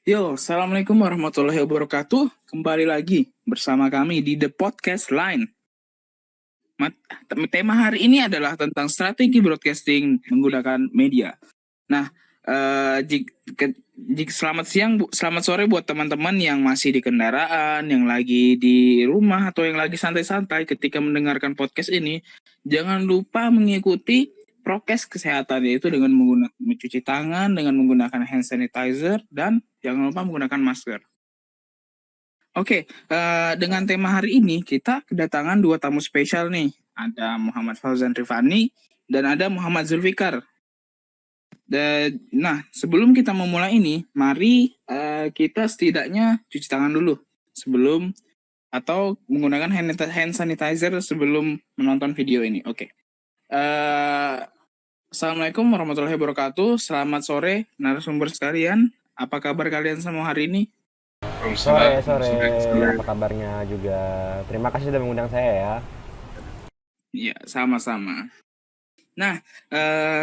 Yo, Assalamualaikum warahmatullahi wabarakatuh. Kembali lagi bersama kami di The Podcast Line. Tema hari ini adalah tentang strategi broadcasting menggunakan media. Nah, selamat siang, selamat sore buat teman-teman yang masih di kendaraan, yang lagi di rumah, atau yang lagi santai-santai ketika mendengarkan podcast ini. Jangan lupa mengikuti prokes kesehatan, yaitu dengan menggunakan mencuci tangan, dengan menggunakan hand sanitizer, dan jangan lupa menggunakan masker. Oke, dengan tema hari ini kita kedatangan dua tamu spesial nih. Ada Muhammad Fauzan Rifani dan ada Muhammad Zulfikar. Nah, sebelum kita memulai ini, mari kita setidaknya cuci tangan dulu sebelum atau menggunakan hand sanitizer sebelum menonton video ini. Oke. Assalamualaikum warahmatullahi wabarakatuh. Selamat sore narasumber sekalian. Apa kabar kalian semua hari ini? Sore, Waalaikumsalam. sore. Waalaikumsalam. Apa kabarnya juga? Terima kasih sudah mengundang saya ya. Iya, sama-sama. Nah,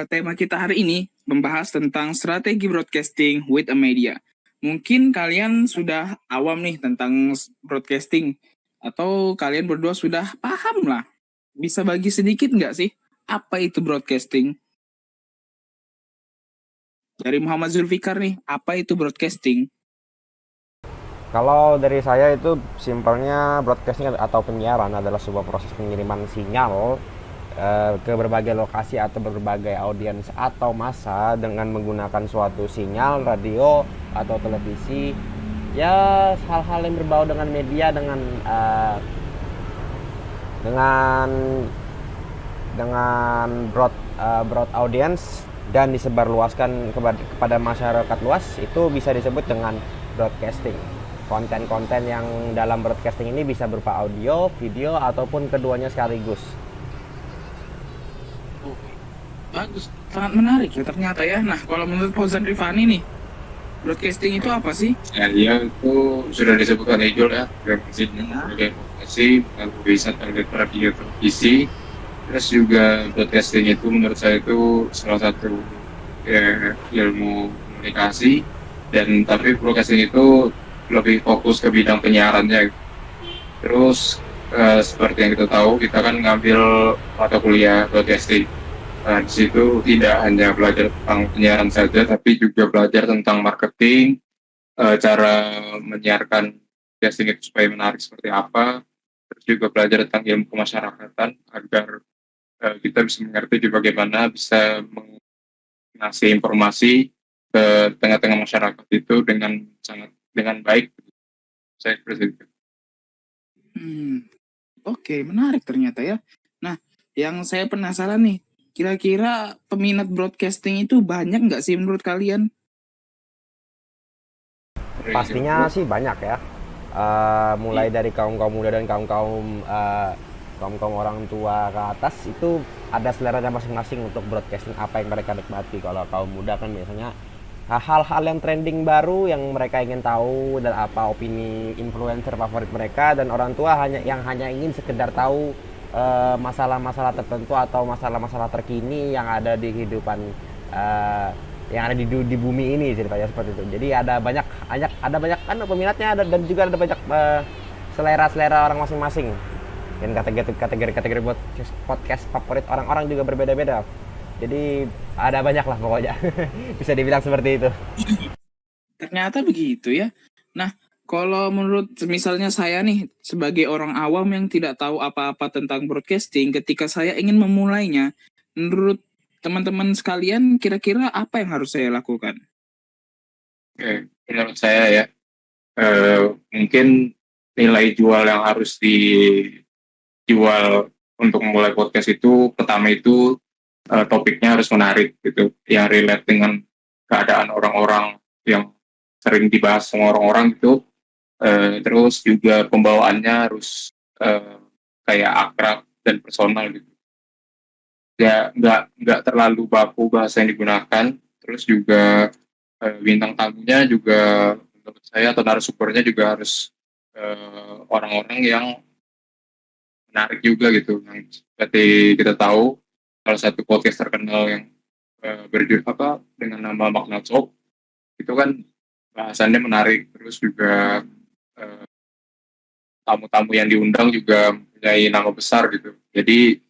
tema kita hari ini membahas tentang strategi broadcasting with a media. Mungkin kalian sudah awam nih tentang broadcasting, atau kalian berdua sudah paham lah. Bisa bagi sedikit nggak sih, apa itu broadcasting? Dari Muhammad Zulfikar nih, apa itu broadcasting? Kalau dari saya itu simpelnya broadcasting atau penyiaran adalah sebuah proses pengiriman sinyal ke berbagai lokasi atau berbagai audiens atau massa dengan menggunakan suatu sinyal radio atau televisi, ya hal-hal yang berbau dengan media dengan dengan broad audience dan disebarluaskan kepada masyarakat luas, itu bisa disebut dengan broadcasting. Konten-konten yang dalam broadcasting ini bisa berupa audio, video, ataupun keduanya sekaligus. Oh, bagus, sangat menarik ya ternyata ya. Nah, kalau menurut Fauzan Rifani nih, broadcasting itu apa sih? Ya, dia itu sudah disebutkan Ejol ya, sebagai informasi melalui satelit radio televisi. Terus juga broadcasting itu menurut saya itu salah satu ilmu komunikasi, dan tapi broadcasting itu lebih fokus ke bidang penyiarannya. Terus seperti yang kita tahu, kita kan ngambil mata kuliah broadcasting. Di situ tidak hanya belajar tentang penyiaran saja, tapi juga belajar tentang marketing, cara menyiarkan broadcasting itu supaya menarik seperti apa. Terus juga belajar tentang ilmu kemasyarakatan agar kita bisa mengerti juga bagaimana bisa mengasih informasi ke tengah-tengah masyarakat itu dengan baik. Saya seperti itu. Oke, menarik ternyata ya. Nah, yang saya penasaran nih, kira-kira peminat broadcasting itu banyak nggak sih menurut kalian? Pastinya sih banyak ya. Mulai dari kaum kaum muda dan kaum kaum orang tua ke atas, itu ada seleranya masing-masing untuk broadcasting apa yang mereka nikmati. Kalau kaum muda kan biasanya hal-hal yang trending baru yang mereka ingin tahu, dan apa opini influencer favorit mereka, dan orang tua hanya ingin sekedar tahu masalah-masalah tertentu atau masalah-masalah terkini yang ada di kehidupan, eh, yang ada di bumi ini, ceritanya seperti itu. Jadi ada banyak kan peminatnya, dan juga ada banyak selera-selera orang masing-masing, dan kategori buat podcast favorit orang-orang juga berbeda-beda. Jadi ada banyak lah pokoknya. Bisa dibilang seperti itu. Ternyata begitu ya. Nah, kalau menurut misalnya saya nih, sebagai orang awam yang tidak tahu apa-apa tentang broadcasting, ketika saya ingin memulainya, menurut teman-teman sekalian, kira-kira apa yang harus saya lakukan? Oke, menurut saya ya, mungkin nilai jual yang harus dijual untuk memulai podcast itu, pertama itu topiknya harus menarik gitu, yang relate dengan keadaan orang-orang yang sering dibahas sama orang-orang gitu. Terus juga pembawaannya harus kayak akrab dan personal gitu. Ya nggak terlalu baku bahasa yang digunakan. Terus juga bintang tamunya juga menurut saya, atau narasumbernya juga harus orang-orang yang menarik juga gitu. Yang seperti kita tahu, salah satu podcast terkenal yang berjudul apa dengan nama Makna Talk itu kan bahasannya menarik, terus juga eh, tamu-tamu yang diundang juga mempunyai nama besar gitu. Jadi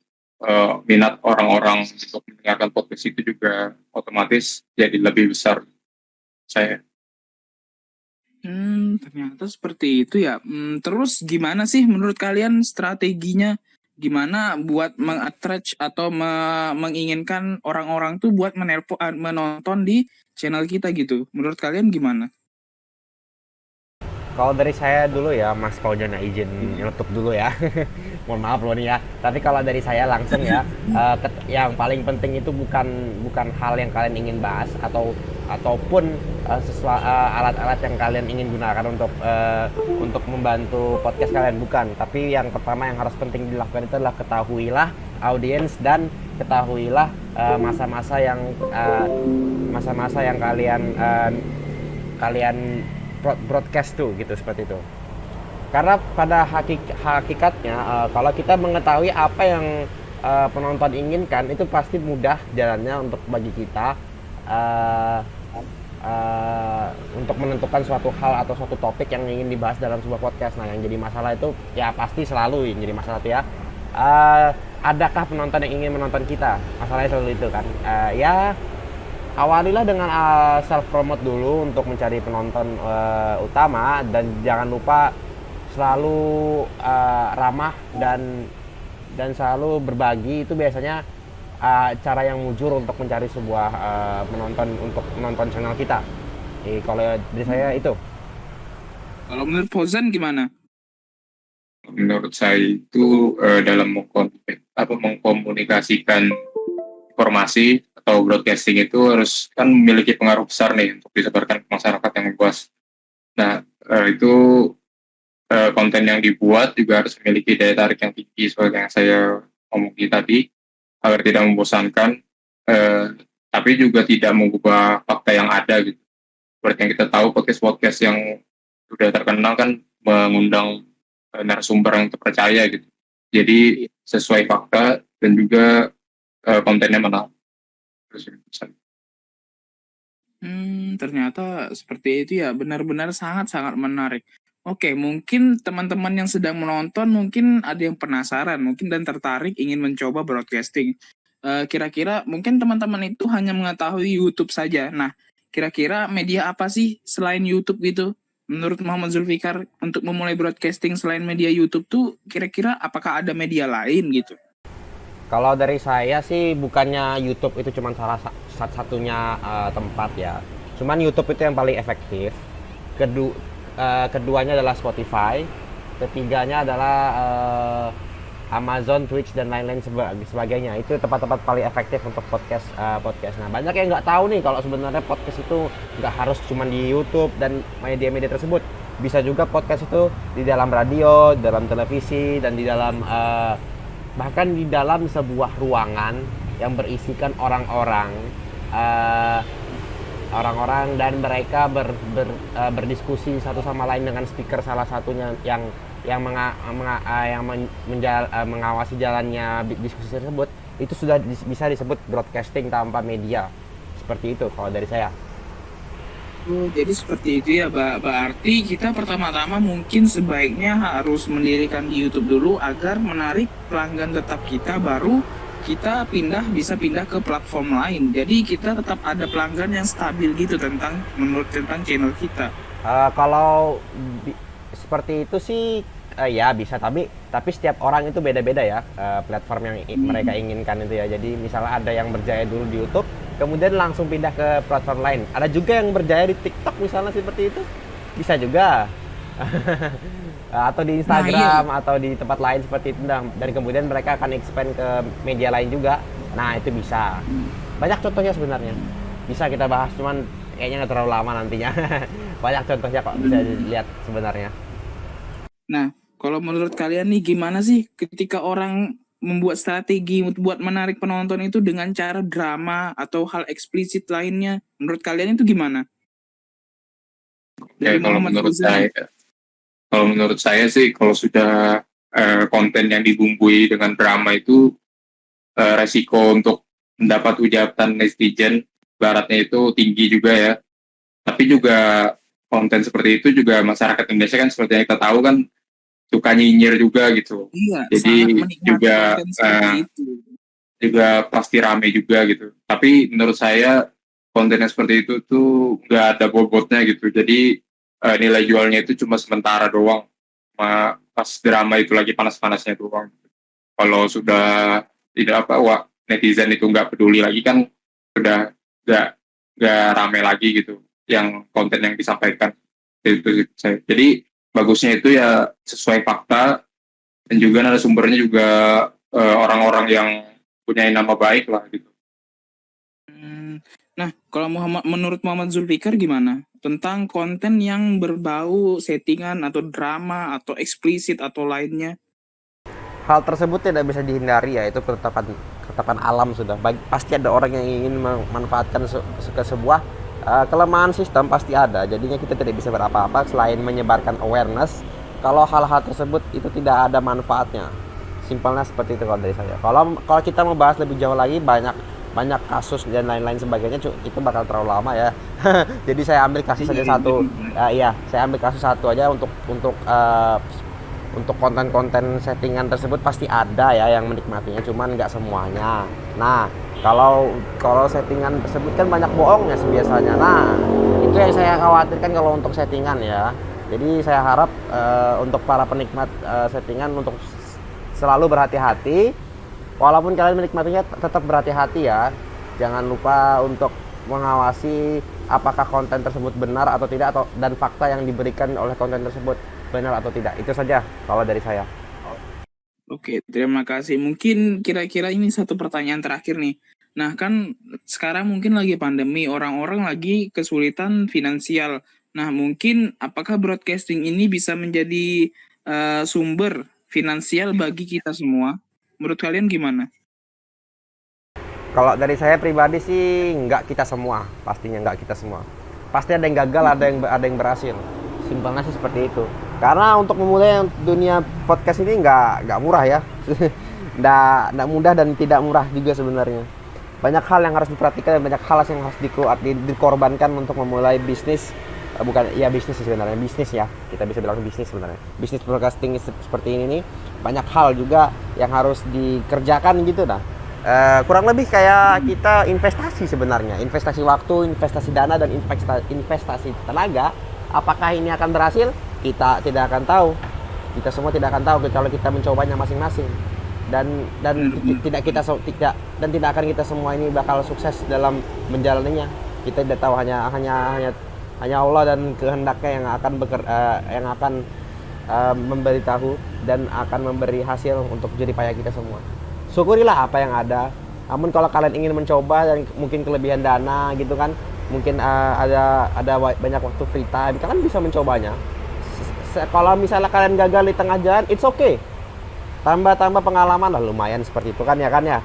minat orang-orang untuk mendengarkan podcast itu juga otomatis jadi lebih besar saya. Ternyata seperti itu ya. Terus gimana sih menurut kalian strateginya? Gimana buat mengattract atau menginginkan orang-orang tuh buat menonton di channel kita gitu? Menurut kalian gimana? Kalau dari saya dulu ya, Mas Fauzana izin nyelutup dulu ya. Mohon maaf loh nih ya. Tapi kalau dari saya langsung ya, yang paling penting itu bukan hal yang kalian ingin bahas ataupun alat-alat yang kalian ingin gunakan untuk membantu podcast kalian, bukan. Tapi yang pertama yang harus penting dilakukan itu adalah ketahuilah audiens dan ketahuilah masa-masa yang kalian broadcast tuh gitu, seperti itu. Karena pada hakikatnya kalau kita mengetahui apa yang penonton inginkan, itu pasti mudah jalannya untuk bagi kita uh, untuk menentukan suatu hal atau suatu topik yang ingin dibahas dalam sebuah podcast. Nah, yang jadi masalah itu ya pasti selalu yang jadi masalah itu ya, adakah penonton yang ingin menonton kita? Masalahnya selalu itu kan. Ya awalilah dengan self promote dulu untuk mencari penonton utama, dan jangan lupa selalu ramah dan selalu berbagi. Itu biasanya cara yang mujur untuk mencari sebuah penonton untuk menonton channel kita. Kalau dari saya itu. Kalau menurut Fauzan gimana? Menurut saya itu dalam mengkomunikasikan informasi atau broadcasting itu harus kan memiliki pengaruh besar nih untuk disebarkan ke masyarakat yang luas. Nah, itu konten yang dibuat juga harus memiliki daya tarik yang tinggi seperti yang saya omongin tadi, agar tidak membosankan, tapi juga tidak mengubah fakta yang ada gitu. Seperti yang kita tahu, podcast-podcast yang sudah terkenal kan mengundang narasumber yang terpercaya gitu. Jadi sesuai fakta dan juga kontennya menarik. Ternyata seperti itu ya, benar-benar sangat-sangat menarik. Oke, mungkin teman-teman yang sedang menonton mungkin ada yang penasaran, mungkin dan tertarik ingin mencoba broadcasting. Kira-kira mungkin teman-teman itu hanya mengetahui YouTube saja. Nah, kira-kira media apa sih selain YouTube gitu? Menurut Muhammad Zulfikar, untuk memulai broadcasting selain media YouTube tuh kira-kira apakah ada media lain gitu? Kalau dari saya sih, bukannya YouTube itu cuma salah satunya tempat ya. Cuman YouTube itu yang paling efektif. Keduanya adalah Spotify. Ketiganya adalah Amazon, Twitch dan lain-lain sebagainya. Itu tempat-tempat paling efektif untuk podcast. Nah, banyak yang nggak tahu nih kalau sebenarnya podcast itu nggak harus cuma di YouTube dan media-media tersebut. Bisa juga podcast itu di dalam radio, dalam televisi, dan di dalam bahkan di dalam sebuah ruangan yang berisikan orang-orang dan mereka berdiskusi satu sama lain dengan speaker salah satunya yang mengawasi jalannya diskusi tersebut. Itu sudah bisa disebut broadcasting tanpa media. Seperti itu kalau dari saya. Oh, jadi seperti itu ya, berarti kita pertama-tama mungkin sebaiknya harus mendirikan di YouTube dulu agar menarik pelanggan tetap kita, baru kita bisa pindah ke platform lain. Jadi kita tetap ada pelanggan yang stabil gitu tentang channel kita. Kalau seperti itu sih ya bisa, tapi setiap orang itu beda-beda ya platform yang mereka inginkan itu ya. Jadi misalnya ada yang berjaya dulu di YouTube, kemudian langsung pindah ke platform lain. Ada juga yang berjaya di TikTok misalnya, seperti itu bisa juga. Atau di Instagram, atau di tempat lain seperti itu, dan kemudian mereka akan expand ke media lain juga. Nah, itu bisa. Banyak contohnya sebenarnya, bisa kita bahas, cuman kayaknya nggak terlalu lama nantinya. Banyak contohnya kok bisa dilihat sebenarnya. Nah, kalau menurut kalian nih gimana sih ketika orang membuat strategi buat menarik penonton itu dengan cara drama atau hal eksplisit lainnya? Menurut kalian itu gimana? Ya, kalau menurut saya sih, kalau sudah konten yang dibumbui dengan drama itu resiko untuk mendapat ujaran netizen baratnya itu tinggi juga ya. Tapi juga konten seperti itu juga masyarakat Indonesia kan seperti yang kita tahu kan suka nyinyir juga gitu. Iya, sangat Jadi menikmati konten seperti itu. juga pasti rame juga gitu. Tapi menurut saya konten yang seperti itu tuh nggak ada bobotnya gitu. Jadi nilai jualnya itu cuma sementara doang. Pas drama itu lagi panas-panasnya doang. Kalau sudah tidak apa, wah netizen itu nggak peduli lagi kan sudah nggak nggak rame lagi gitu. Yang konten yang disampaikan itu saya. Jadi bagusnya itu ya sesuai fakta dan juga narasumbernya juga orang-orang yang punya nama baik lah gitu. Nah, kalau menurut Muhammad Zulfikar gimana? Tentang konten yang berbau settingan atau drama atau eksplisit atau lainnya? Hal tersebut tidak bisa dihindari ya, itu ketetapan alam sudah. Pasti ada orang yang ingin memanfaatkan ke sebuah kelemahan sistem, pasti ada. Jadinya kita tidak bisa berapa-apa selain menyebarkan awareness kalau hal-hal tersebut itu tidak ada manfaatnya. Simpelnya seperti itu kalau dari saya. Kalau kita mau bahas lebih jauh lagi, banyak kasus dan lain-lain sebagainya, itu bakal terlalu lama ya. Jadi saya ambil kasus saja satu. Saya ambil kasus satu aja untuk konten-konten settingan tersebut. Pasti ada ya yang menikmatinya, cuman nggak semuanya. Nah, kalau settingan tersebut kan banyak bohongnya biasanya. Nah, itu yang saya khawatirkan kalau untuk settingan ya. Jadi saya harap untuk para penikmat settingan untuk selalu berhati-hati. Walaupun kalian menikmatinya, tetap berhati-hati ya. Jangan lupa untuk mengawasi apakah konten tersebut benar atau tidak, dan fakta yang diberikan oleh konten tersebut benar atau tidak. Itu saja kalau dari saya. Oke, terima kasih. Mungkin kira-kira ini satu pertanyaan terakhir nih. Nah, kan sekarang mungkin lagi pandemi, orang-orang lagi kesulitan finansial. Nah, mungkin apakah broadcasting ini bisa menjadi sumber finansial bagi kita semua? Menurut kalian gimana? Kalau dari saya pribadi sih nggak kita semua, pastinya nggak kita semua. Pasti ada yang gagal, ada yang berhasil. Simpelnya sih seperti itu. Karena untuk memulai dunia podcast ini nggak murah ya, nggak mudah dan tidak murah juga sebenarnya. Banyak hal yang harus diperhatikan dan banyak hal yang harus dikorbankan untuk memulai bisnis. Bukan ya bisnis sebenarnya, bisnis ya, kita bisa bilang bisnis sebenarnya. Bisnis broadcasting seperti ini nih, banyak hal juga yang harus dikerjakan gitu dah. Kurang lebih kayak kita investasi sebenarnya, investasi waktu, investasi dana, dan investasi tenaga. Apakah ini akan berhasil? Kita tidak akan tahu. Kita semua tidak akan tahu kalau kita mencobanya masing-masing. Dan tidak akan kita semua ini bakal sukses dalam menjalaninya. Kita tidak tahu, hanya Allah dan kehendaknya yang akan memberitahu dan akan memberi hasil untuk jerih payah kita semua. Syukurilah apa yang ada. Namun kalau kalian ingin mencoba dan mungkin kelebihan dana gitu kan, mungkin ada banyak waktu free time, kalian bisa mencobanya. Kalau misalnya kalian gagal di tengah jalan, it's okay. Tambah pengalaman lah, lumayan seperti itu kan ya.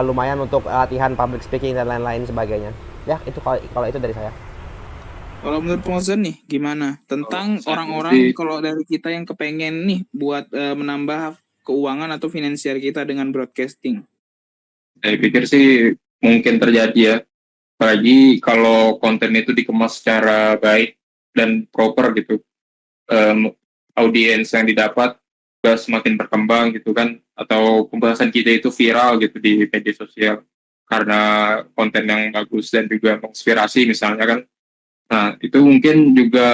Lumayan untuk latihan public speaking dan lain-lain sebagainya. Ya, itu kalau itu dari saya. Kalau menurut Fauzan nih, gimana? Tentang orang-orang kalau dari kita yang kepengen nih buat menambah keuangan atau finansial kita dengan broadcasting. Saya pikir sih mungkin terjadi ya. Apalagi kalau konten itu dikemas secara baik dan proper gitu. Audiens yang didapat juga semakin berkembang gitu kan. Atau pembahasan kita itu viral gitu di media sosial. Karena konten yang bagus dan juga menginspirasi misalnya kan. Nah, itu mungkin juga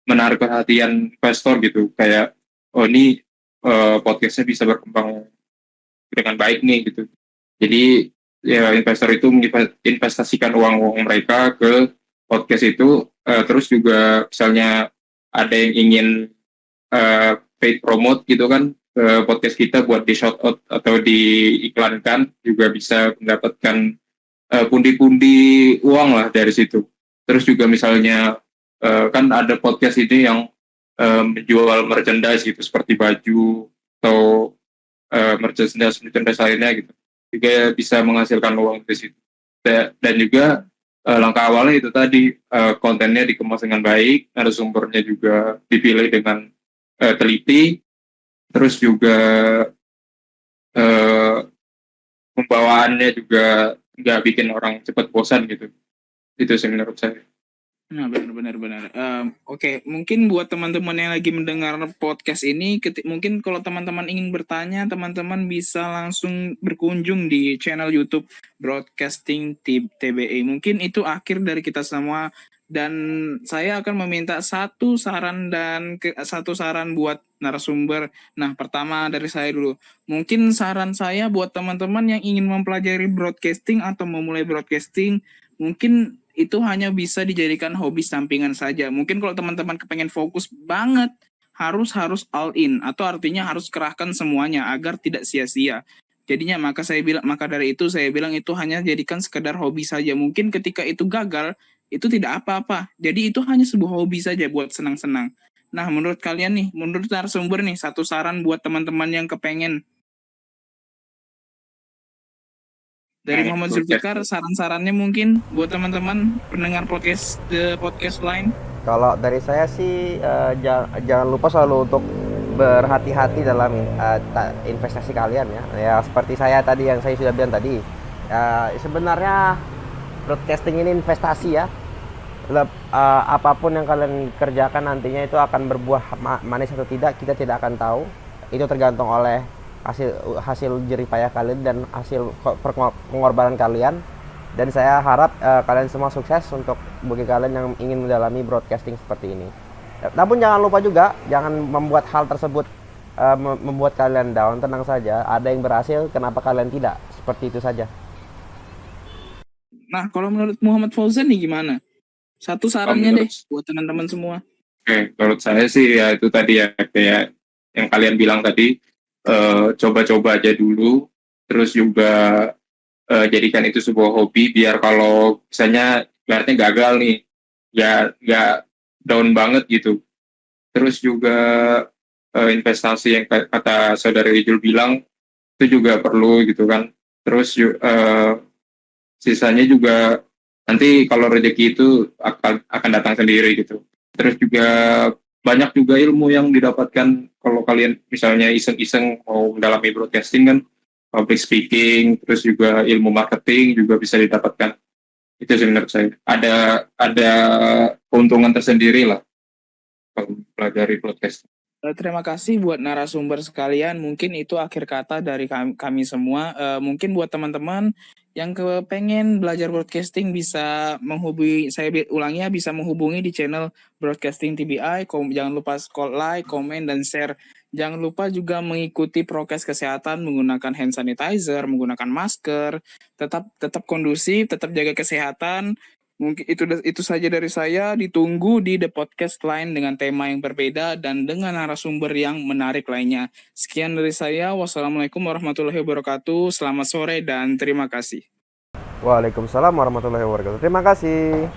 menarik perhatian investor gitu. Kayak, oh ini podcastnya bisa berkembang dengan baik nih gitu. Jadi ya investor itu investasikan uang mereka ke podcast itu, terus juga misalnya ada yang ingin paid promote gitu kan ke podcast kita buat di shout out atau diiklankan, juga bisa mendapatkan pundi-pundi uang lah dari situ. Terus juga misalnya kan ada podcast ini yang menjual merchandise gitu seperti baju atau merchandise lainnya gitu, juga bisa menghasilkan uang dari situ. Dan juga langkah awalnya itu tadi, kontennya dikemas dengan baik, narasumbernya juga dipilih dengan teliti, terus juga pembawaannya juga nggak bikin orang cepat bosan gitu. Itu sih menurut saya. Nah, benar. Oke, mungkin buat teman-teman yang lagi mendengar podcast ini, mungkin kalau teman-teman ingin bertanya, teman-teman bisa langsung berkunjung di channel YouTube Broadcasting TBE. Mungkin itu akhir dari kita semua, dan saya akan meminta satu saran buat narasumber. Nah, pertama dari saya dulu. Mungkin saran saya buat teman-teman yang ingin mempelajari broadcasting atau memulai broadcasting, mungkin itu hanya bisa dijadikan hobi sampingan saja. Mungkin kalau teman-teman kepengen fokus banget, harus all in, atau artinya harus kerahkan semuanya agar tidak sia-sia. Jadinya maka dari itu saya bilang itu hanya jadikan sekedar hobi saja. Mungkin ketika itu gagal, itu tidak apa-apa. Jadi itu hanya sebuah hobi saja buat senang-senang. Nah, menurut kalian nih, menurut narasumber nih, satu saran buat teman-teman yang kepengen. Dari Muhammad Zulfikar, saran-sarannya mungkin buat teman-teman pendengar podcast lain. Kalau dari saya sih jangan lupa selalu untuk berhati-hati dalam investasi kalian ya. Ya seperti saya tadi yang saya sudah bilang tadi. Sebenarnya broadcasting ini investasi ya. Apapun yang kalian kerjakan nantinya itu akan berbuah manis atau tidak, kita tidak akan tahu. Itu tergantung oleh hasil jerih payah kalian dan hasil pengorbanan kalian. Dan saya harap kalian semua sukses untuk bagi kalian yang ingin mendalami broadcasting seperti ini. Namun jangan lupa juga, jangan membuat hal tersebut membuat kalian down. Tenang saja, ada yang berhasil, kenapa kalian tidak? Seperti itu saja. Nah, kalau menurut Muhammad Fauzan nih gimana? Satu sarannya deh buat teman-teman semua. Oke, menurut saya sih ya itu tadi ya, kayak yang kalian bilang tadi, coba-coba aja dulu, terus juga jadikan itu sebuah hobi, biar kalau misalnya ibaratnya gagal nih, ya nggak down banget gitu. Terus juga investasi yang kata saudara Ijul bilang, itu juga perlu gitu kan. Terus sisanya juga nanti kalau rezeki itu akan datang sendiri gitu. Terus juga banyak juga ilmu yang didapatkan kalau kalian misalnya iseng-iseng mau mendalami broadcasting kan, public speaking, terus juga ilmu marketing juga bisa didapatkan. Itu sih menurut saya. Ada keuntungan tersendiri lah kalau pelajari broadcasting. Terima kasih buat narasumber sekalian. Mungkin itu akhir kata dari kami semua. Mungkin buat teman-teman yang kepengen belajar broadcasting bisa menghubungi, saya ulangi ya, bisa menghubungi di channel Broadcasting TBI. Jangan lupa like, komen, dan share. Jangan lupa juga mengikuti prokes kesehatan, menggunakan hand sanitizer, menggunakan masker. Tetap kondusif, tetap jaga kesehatan. Mungkin itu saja dari saya. Ditunggu di The Podcast lain dengan tema yang berbeda dan dengan narasumber yang menarik lainnya. Sekian dari saya. Wassalamualaikum warahmatullahi wabarakatuh. Selamat sore dan terima kasih. Waalaikumsalam warahmatullahi wabarakatuh. Terima kasih.